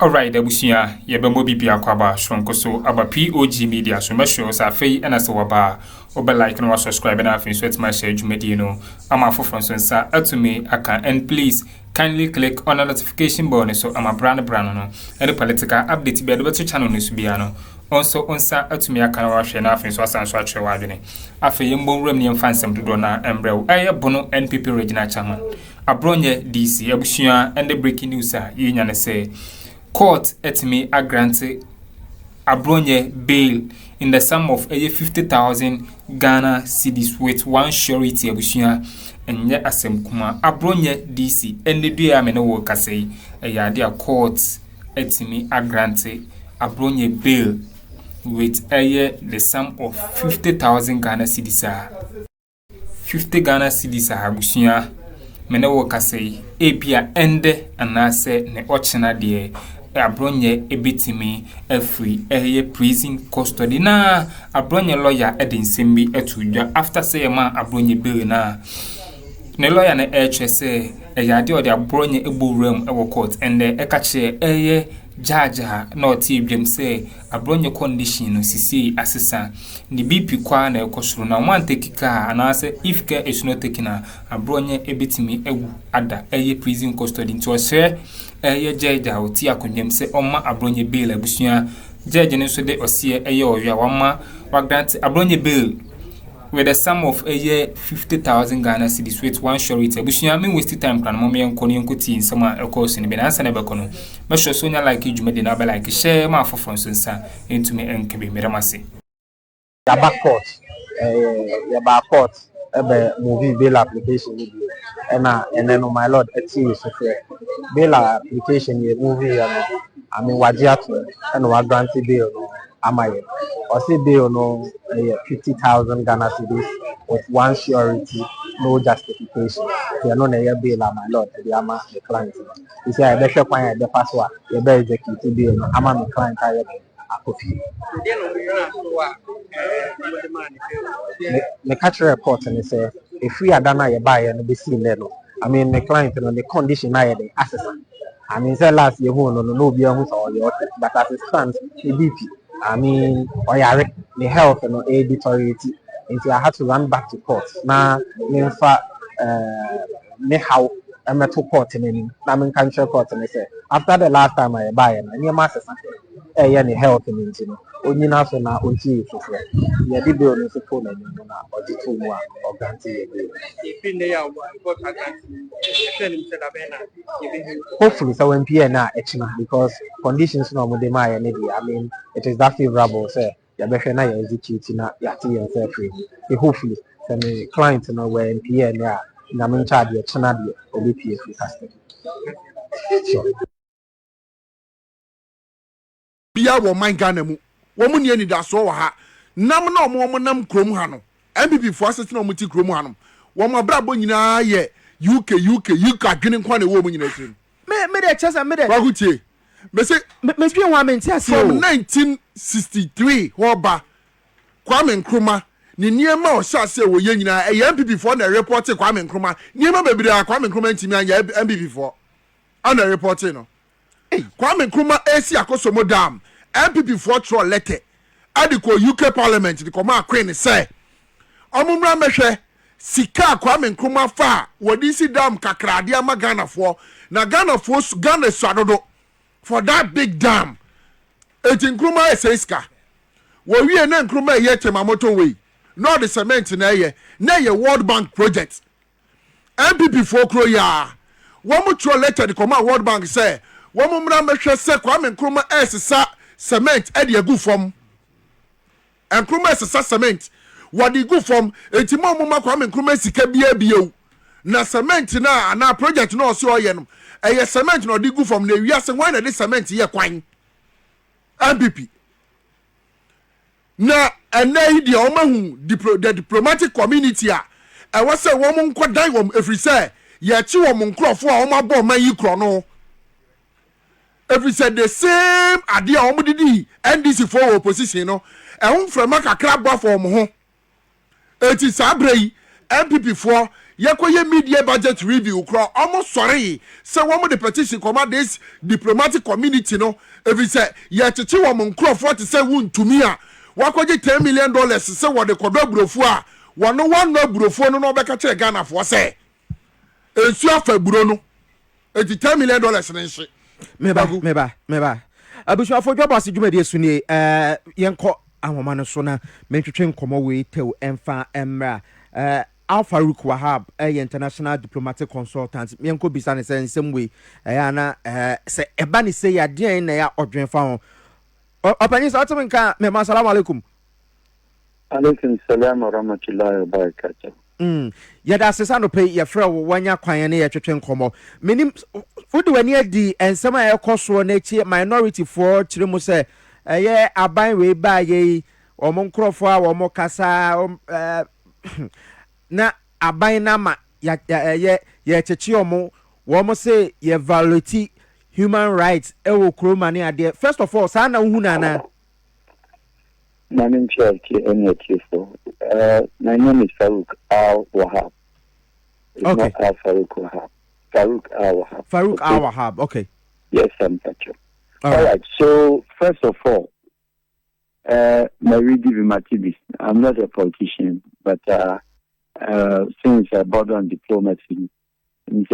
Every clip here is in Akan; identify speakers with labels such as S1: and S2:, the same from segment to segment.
S1: Alright, Abusia, Yabemo Bibia Kwaba, Shronkoso, Aba POG Media, so much shows are fey and as a waba, over like and subscribe and have sweat my share, you know. I'm a for sir, to me, I can, and please kindly click on the notification button so I'm a brand and the political update be able to channel news biano. Also, on sir, to me, I can wash and have so as I'm such a wadene. After Yumbo Remian Fansam to Dona and Brew, I Bono NPP Regina Chairman. Abronye DC, Abusia, and the breaking news are Union say. Court etimi grante Abronye bail in the sum of 50,000 Ghana cedis with one surety abusia and yet asem kuma Abronye DC and the dia me no work say a court etimi grante Abronye bail with the sum of 50,000 Ghana cedis 50 Ghana cedis abusia me no work say epia ende anase ne ochena de Abronye ebitimi free prison custody na Abronye lawyer edin sembi etudwa after say man Abronye bail na ne lawyer na say yade o de Abronye eburam e court and the ekache judge na oti blem say Abronye condition no sisi assessor ni BP kwa na ekosoro na one take car and say if care is not taken Abronye ebitimi ewu ada prison custody to say judge oti akonyem se oma Abronye bail abusia judge ne so de osie oya wama wa grant Abronye bail with a sum of 50,000 Ghana cedis with one surety abusia me waste time plan mo me nkoni nkoti nsema ekos ni be na ansa na be kono me sure so nya like jumedi na be like share ma for nsa into me enkebe meramase
S2: ya back court ebe movie bail application ni and then my lord eti so bail application ye movie I mean wajiatu and wa grant bail no amaye or say bail no 50,000 Ghana cedis with one surety, no justification. They are not a bail, my lord. They are my client. You say I better find the password. You better execute bail. I'm a client. I am Akuffo. The catch report and they say if we are done, I buy and be seen there. I mean, the client on the condition I the assessor. I mean, say last year, no be almost all your, but as it stands, the BP. I mean, or the health and editoriality. Until I had to run back to court. Now, in fact, how I met to court and I'm in country court and I say after the last time I buy and your master any health and you know, only now so now until so free. Yeah, the bill is a phone and or the 2 more or guarantee. Hopefully, so when PNA because conditions no more I mean, it is that favorable, sir. You better not execute na yati yourself free. Hopefully, the client no where PNA na me charge your channel or be PF custody. Sure.
S3: Bia wo man Ghana mu wo mu ne ani da so wo ha nam na mo nam krom ha no MPP fo asese na mo ti krom ha no wo mo brabo nyina ye UK adwene nkwa na wo mu nyina sire
S2: Me de chesa me de
S3: wa hutie me say
S2: me twi ho amenti ase
S3: from 1963 hoba Kwame Nkrumah ni niema o sha se wo ye nyina MPP fo na report Kwame Nkrumah niema bebire Kwame Nkrumah ntimi anya MPP fo ana report no Kwame Nkrumah AC Akosomo Dam MPP for throw letter adiko UK Parliament the command queen say omumra mehwe sika Kwame Nkrumah fa wodi si dam kakrade ama Ghana for na Ghana swadodo for that big dam eti Nkrumah eseska wo wie na Nkrumah ye temamoto we no the cement na ye World Bank project MPP for kro ya wo mu throw letter the command World Bank say woman mehwe se Kwame Nkrumah esesa cement e de agu fom Nkrumah esesa cement wadi gu fom enti momma Kwame Nkrumah sika bia na cement na project no so oye no eye cement no di gu fom na wiase wan na de cement ye kwan MPP na ene di o mahu the diplomatic community a e wo se wo mo nkodan wo efri se ye chi wo mo nkrofo a wo mabo man yi kro no. Every said the same idea omudidi NDC for opposition no ehun from kakra bua for mo ho eti sabrei MPP for Yakoye media budget review crowd almost sorry. So one of the petition command this diplomatic community no if he say ya chichi wa monkro 47 to me wakoje $10 million say what the kodo brofu a one no brofu no beka che Ghana for say ensu afa buro no $10 million nshi
S2: meba abushu afo dwa basi dwuma de suni yenko ahoma no so na mentwetwe nkomo we tew emfa emra Farouk Wahab international diplomatic consultant yenko bisa ne say nsem we na se eba ne say ade na ya odwen fa ho opani sa otum nka me assalamu alaikum
S4: alaikum salam wa rahmatullahi wa barakatuh
S2: yada sesa no pay ya fra wanya kwan ne ya twetwe nkomo menim fudi wani adi ensem a ekoso na echi minority for chiremu se ye aban we ba ye omo nkrofo a omo kasa na aban na ma ya chechi omo wo say ye violate human rights ewo kroma ne ade first of all sa na hu na
S4: my name is Farouk Al-Wahab.
S2: Okay.
S4: Not Al-Farouk Wahab. Farouk Al-Wahab.
S2: Farouk Al-Wahab, okay.
S4: Yes, I'm Pacho.
S2: All right.
S4: So, first of all, I'm not a politician, but since I brought on diplomacy, the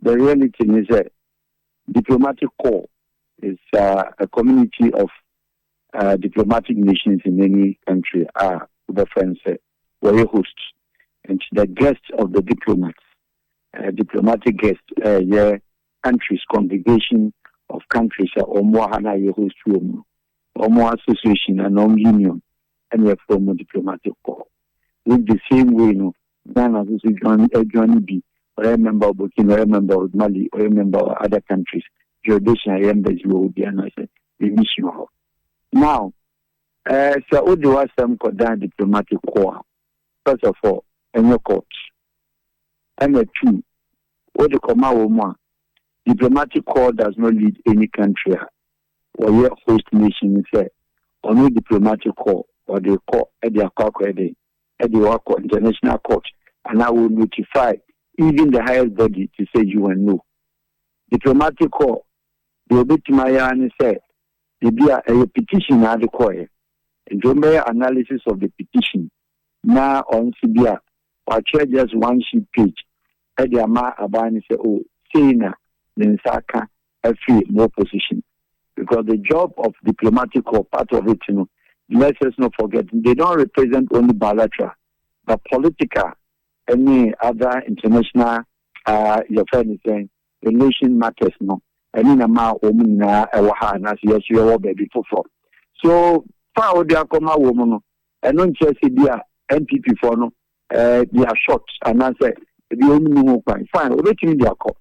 S4: reality is that diplomatic corps is a community of diplomatic nations in any country are the friends were hosts, and the guests of the diplomats, diplomatic guests, countries, congregation of countries are Omohana host room, Omo association and union, and we form a diplomatic corps. With the same way, Ghana is Johnny B, or a member of Burkina, or a member of Mali, or a member of other countries, jurisdiction I am the mission. Now, so there was some diplomatic corps. First of all, in your court. And two, what the Koma diplomatic corps does not lead any country or your host nation say, or no diplomatic corps or the court at the international court, and I will notify even the highest body to say you and no. Diplomatic corps, the bit my say. There be a petition at the court. And do analysis of the petition. Now on CBA, or just one sheet page. At the Ama Abani say, oh, Sena, then Saka, a free more position. Because the job of diplomatic or part of it, let's us not forget, they don't represent only bilateral, but political, any other international, your friend is saying, relation matters, no. And in a woman as yes, you are baby for. So far, the Akroma woman, and non just the MPP for no, they are short, and I say the only fine, waiting in their court.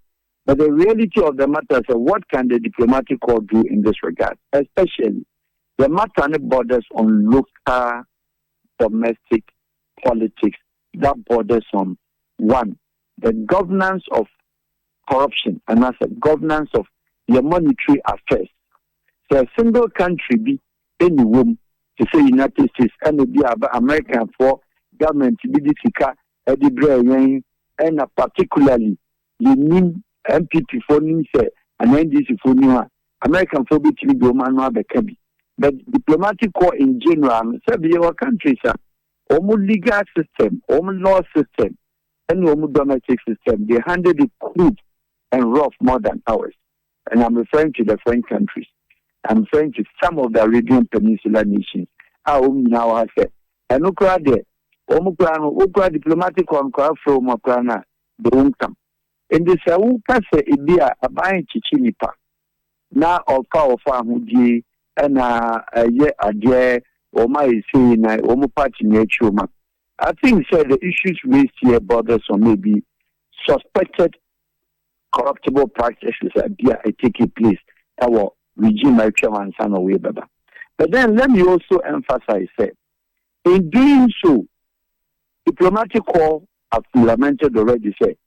S4: But the reality of the matter is what can the diplomatic corps do in this regard? Especially the matter borders on local domestic politics that borders on one, the governance of corruption, and as a governance of your monetary affairs. So a single country be any room to say United States and be American for government to be the and particularly you need MPP for say and NDC for new American for be to be manual bekabi. But diplomatic corps in general, say our countries are almost legal system, almost law system, and almost domestic system. They handle it crude and rough more than ours. And I'm referring to the French countries. I'm referring to some of the Arabian Peninsula nations. Now I said, and Ukraine, Omukran, diplomatic on from Ukraine, the Unkam. In the Sauka say, India, a buying Chichinipa. Now, of power farm, and a dear, or my saying, Omupati nature. I think, sir, the issues raised here borders on maybe suspected corruptible practices are taking place. Our regime and son away, Baba. But then let me also emphasize that in doing so, diplomatic corps have lamented already said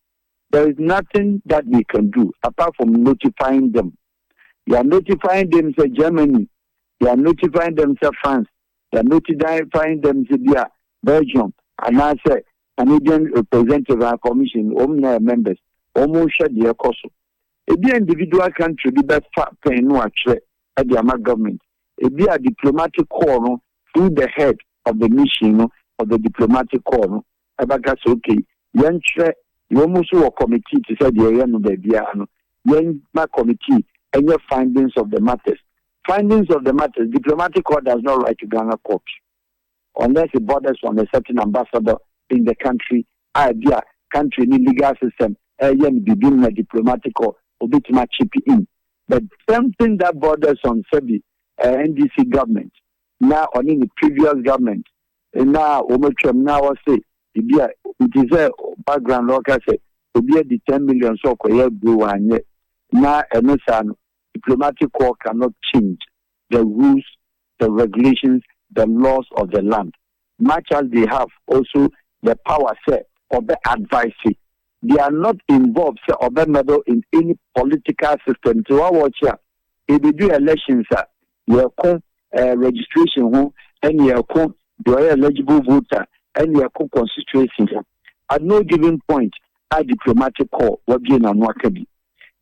S4: there is nothing that we can do apart from notifying them. They are notifying them say Germany, they are notifying them say France, they are notifying them say Belgium, and I say Canadian Representative and Commission, members, almost share the cost. A be individual country be best paying no actually at the government. It be a diplomatic corps through the head of the mission of the diplomatic corps. Abagas okay. You almost a committee to say the area no baby. My committee and your findings of the matters. Findings of the matters. Diplomatic corps does not write to Ghana court unless it borders on a certain ambassador in the country. Idea country in legal system. Begin a diplomatic corps. A bit much chip in, but something that borders on NDC government now on in the previous government, and now now I say it is a background like I say to be the 10 million so now and diplomatic corps cannot change the rules, the regulations, the laws of the land, much as they have also the power set of the advice. They are not involved or medal in any political system. To our watch here, if they do elections, you have registration and you have the eligible voter and you have constituency. At no given point, a diplomatic corps will be in a Mwakabi.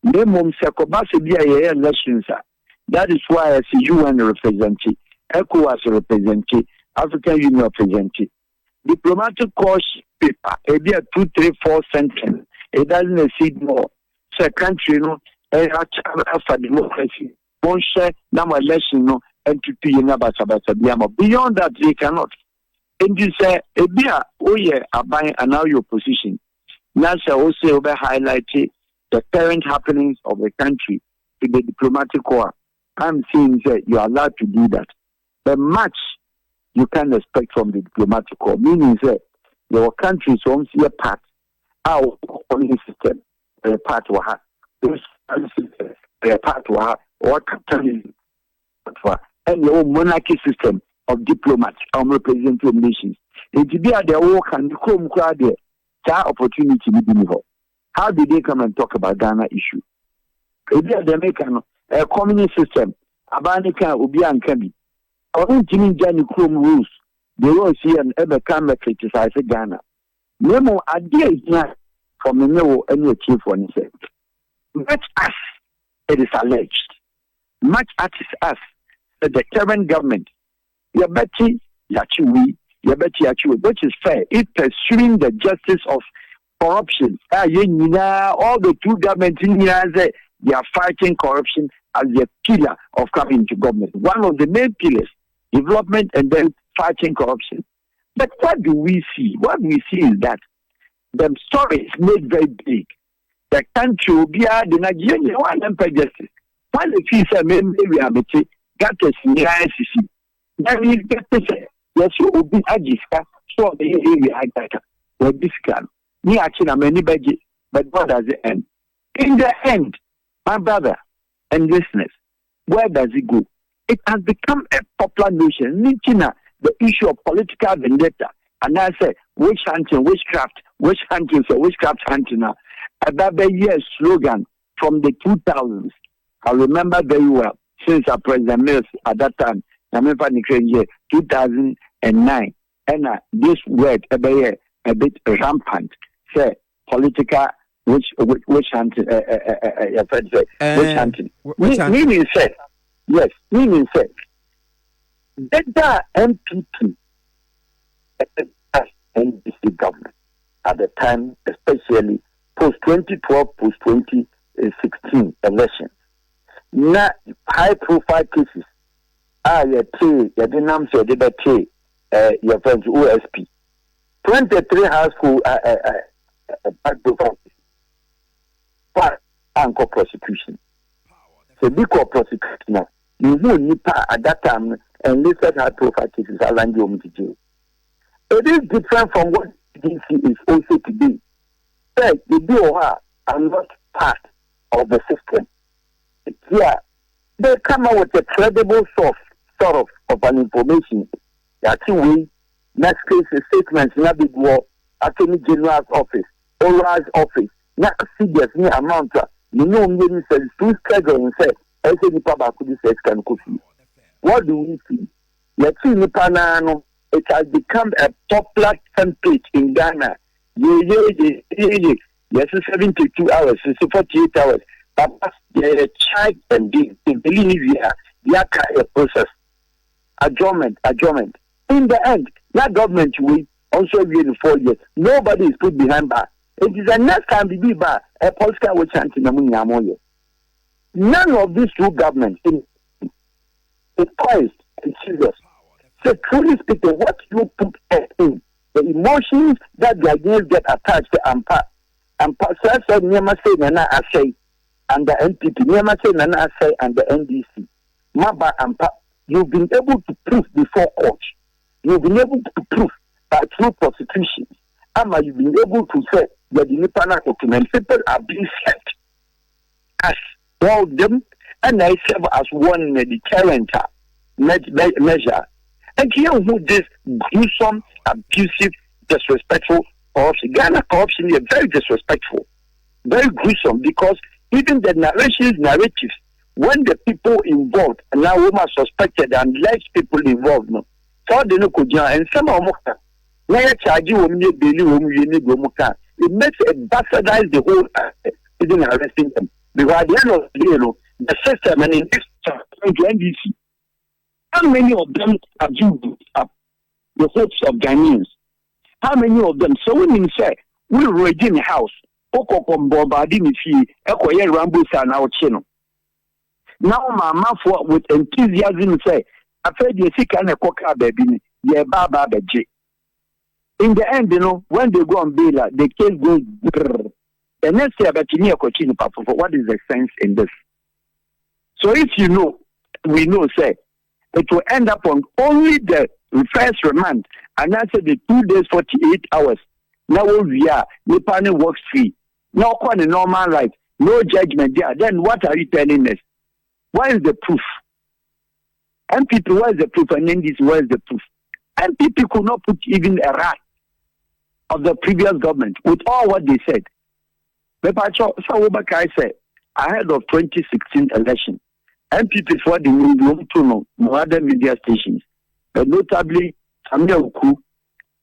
S4: Minimum Sakobasa be a elections. That is why I see UN represented, ECOWAS represented, African Union represented. Diplomatic course paper, it be a 2, 3, 4 sentence. It doesn't exceed more. So country, for democracy, won't share number election, and to be beyond that, they cannot. And you say, buying an now your position. Now, also highlighted the current happenings of the country to the diplomatic corps. I'm saying that you are allowed to do that. But much you can expect from the diplomatic corps, meaning that your country is only a part, our policy system, a part of a part or capitalism, and your monarchy system of diplomats and representative nations. It be at their work and come crowd there, that opportunity to be. How did they come and talk about Ghana issue? It be at the American a communist system, Abanika, Ubi and Kabi. I don't think Johnny Chrome rules. They will see and ever come and criticize Ghana. Nemo idea is not from the no any chief one said. Much as it is alleged, much as us that the current government, Yabeti Yachiwi, which is fair, it pursuing the justice of corruption. All the two governments in here they are fighting corruption as the pillar of coming to government. One of the main pillars, development and then fighting corruption. But what do we see? What we see is that the story is made very big. The country will be the Nigerian one empire justice. While the fees are made, we have got us in the ICC. Then we get to say, yes, you will be Ajiska, so the area I got or this can. Me actually, I'm anybody, but what does it end? In the end, my brother and listeners, where does it go? It has become a popular notion, Nichina, the issue of political vendetta. And I say, witch hunting, witchcraft hunting now. About the year slogan from the 2000s. I remember very well, since our President Mills at that time, I remember the year 2009, and this word a bit rampant, say political witch hunting, witch hunting. Meaning said, yes, meaning said, that MPP as NDC government at the time, especially post-2012, post-2016 elections. Now, high-profile cases are your friends OSP. 23 household back-profile cases. But anchor prosecution. So, because prosecution now, you will need at that time and listed high-profile cases are landing to jail. It is different from what DC is also today. The DOR are not part of the system. Yeah, they come out with a credible source of an information. That's the way. Next case is statements in a big war, Attorney General's office, ORA's office, not figures, near amount. You know, many says, two schedule and say, I say the Papa could say, can coffee. What do we see? Let's see, it has become a popular template in Ghana Yes, 72 hours, 48 hours. But the child and they believe they are a process. Adjournment. In the end, that government will also be in 4 years. Nobody is put behind bar. It is the next time we be bar a Polska will chant in the Munyamoye. None of these two governments is poised and serious. So truly speaking, what you put in, the emotions that the ideas get attached to AMPA says Nyama say Nana Asay and the NPP, Nyama say Nana Asay and the NDC. Maba AMPA, you've been able to prove before court. You've been able to prove by through prosecution. Ama, you've been able to say that the Nipana document people are being set as all of them, and I serve as one deterrent measure. And here who this gruesome, abusive, disrespectful corruption. Ghana corruption is very disrespectful, very gruesome, because even the narratives, when the people involved, and now women suspected and less people involved, no, so they know and some of them, it makes it bastardize the whole even arresting them. Because at the end of the day, the system and in this NDC, how many of them abused the hopes of Ghanaians? How many of them? So when you say, we were in the house, now my mouth with enthusiasm say, I fed the sick and a coca baby, yeah, baba baby. In the end, when they go on bail, the case goes. The next year, but you continue, Papa. What is the sense in this? So if we know, say, it will end up on only the first remand, and that's the 2 days, 48 hours. Now we are, Nepal works free. No on a normal life, no judgment there. Then what are you telling us? Where is the proof? MPP, where is the proof? And then this, where is the proof? MPP could not put even a rat of the previous government with all what they said. But I said, ahead of 2016 election, MPP for the room to know more other media stations, but notably Samuel Uku,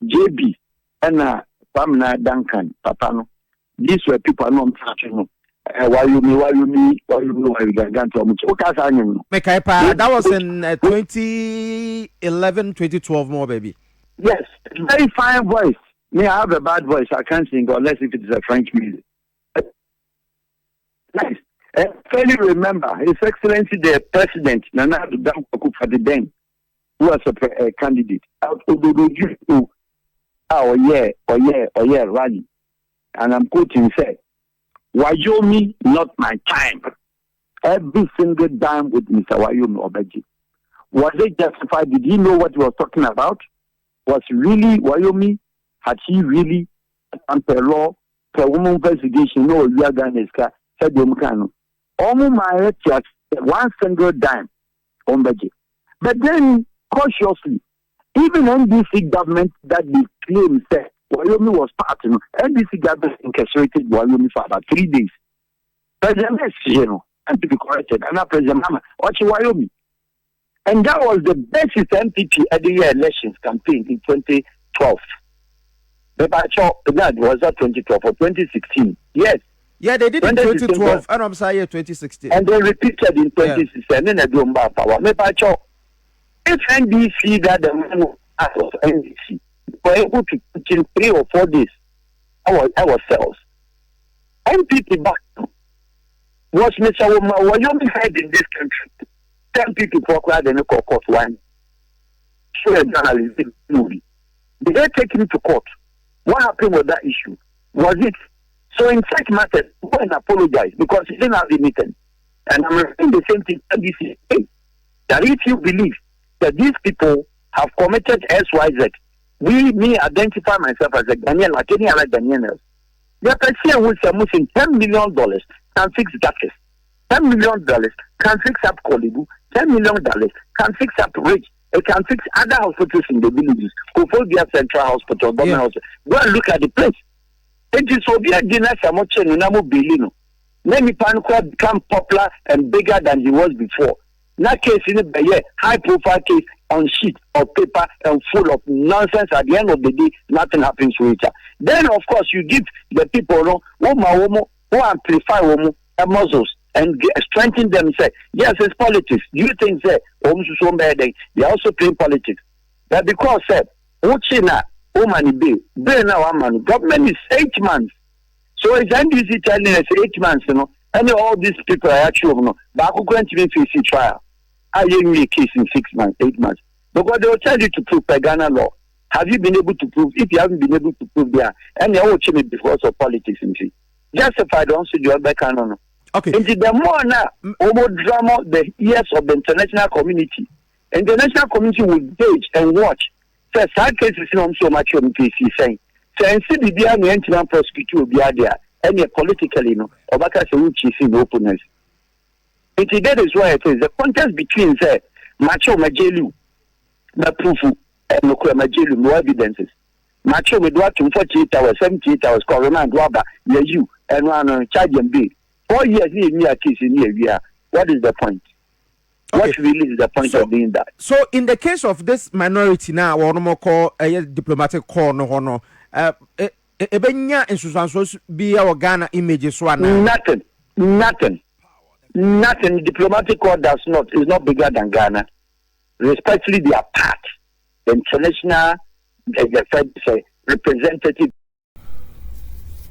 S4: JB, and Pamela Duncan, Papano. These were people not touching. Why you
S2: that was in 2011, 2012 more, baby.
S4: Yes, very fine voice. May I have a bad voice? I can't sing unless if it is a French music. Nice. I fairly remember His Excellency the President Nana Addo Akuffo the then, who was a candidate out of the rally, and I'm quoting, said, "Wayomi, not my time." Every single dime with Mr. Wayomi Obeji. Was it justified? Did he know what he was talking about? Was really Wayomi? Had he really per law, per woman investigation? No, we are going to said Yomkano. Almost my head one single dime on budget. But then, cautiously, even NDC government that they claim said Wayomi was part of NDC government incarcerated Wayomi for about 3 days. President and to be corrected, and now President Mahama, watch Wayomi. And that was the basis MPP at the year elections campaign in 2012. But that was that 2012 or 2016. Yes.
S2: Yeah, they did in 2012, and I'm sorry, 2016.
S4: And they repeated in 2016. And then I do power. If NDC that the man out of NDC were able to put in 3 or 4 days ourselves, MPP back was Mr. Wayomi head in this country. 10 people proclaimed in the court one. So a journalism movie. Did they take him to court? What happened with that issue? Was it? So in such matters, go and apologize because he didn't have the meeting. And I'm saying the same thing to NDC. That if you believe that these people have committed XYZ, me identify myself as a Ghanaian like any other Ghanaian else. The person who is $10 million can fix gutters. $10 million can fix up Kolibu. $10 million can fix up Ridge. It can fix other hospitals in the villages. Akuffo Central Hospital, government hospital. Go and look at the place. It is so big dinner Samoche Nunamo Bilino. Many Pankwa become popular and bigger than he was before. That case in the high profile case, on sheet of paper and full of nonsense. At the end of the day, nothing happens to it. Then, of course, you give the people who amplify muscles and strengthen them. Say, yes, it's politics. Do you think that they are also playing politics? That because Uchina, government is 8 months. So it's NDC telling us 8 months, and all these people are actually but I'm going to be facing trial. I hear a case in 6 months, 8 months. Because they will tell you to prove per Ghana law. Have you been able to prove? If you haven't been able to prove there, and they will change it because of politics in see. Justify the answer you back on.
S2: Okay.
S4: And the more now, drama the ears of the international community. And the international community will gauge and watch. First, our cases not so much on PC saying. So, and see the anti prosecute will be there. And politically, or back as a which is in openness. And that is why it is the contest between say Macho Majelu, the proof, and Majelu, no evidences. Macho with what 48 hours, 78 hours, Corona and Waba, you, and one charge and bill. 4 years near case in here. What is the point? Okay. What really is the point of doing that? So,
S2: in the case of this minority now, or no more call a diplomatic call, no, Ebenya in Susan's be our Ghana images one.
S4: Nothing. Diplomatic corps does not. Is not bigger than Ghana. Respectfully, they are part. The international, representative.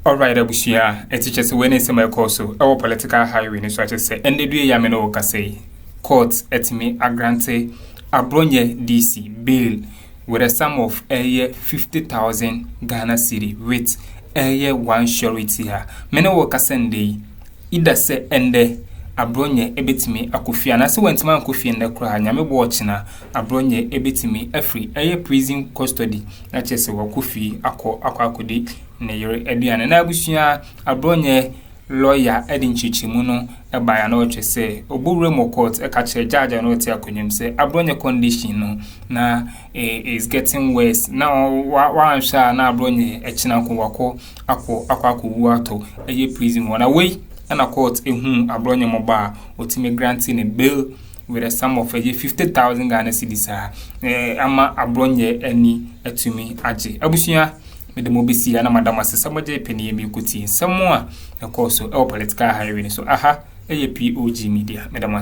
S1: All right, Abushia. It's just when it's my course, our political highway. So I just say, and the day Yameno can say, court etimi agrante Abronye DC Bǎil with a sum of 50,000 Ghana cedi with 1 surety here. Many workers send either say ende Abronye ebetimi Akuffo and as went man Akuffo in the cry nyame watching Abronye ebetimi free prison custody na chese Akuffo akodi na yere aduane na abusua Abronye lawyer Edin Chichimuno ebaya na ochese obure mo court e ka che judge na oti akonyem say Abronye condition no na is getting worse now wa answer na Abronye echina kwako akwu ato prison one away and a court Abronye moba otime granting a bail with a sum of 50,000 Ghana cedis ama Abronye any etumi aje abusia with the mobisi and madam assamoje penny mi kuti somewhere of course all political highway so POG Media madam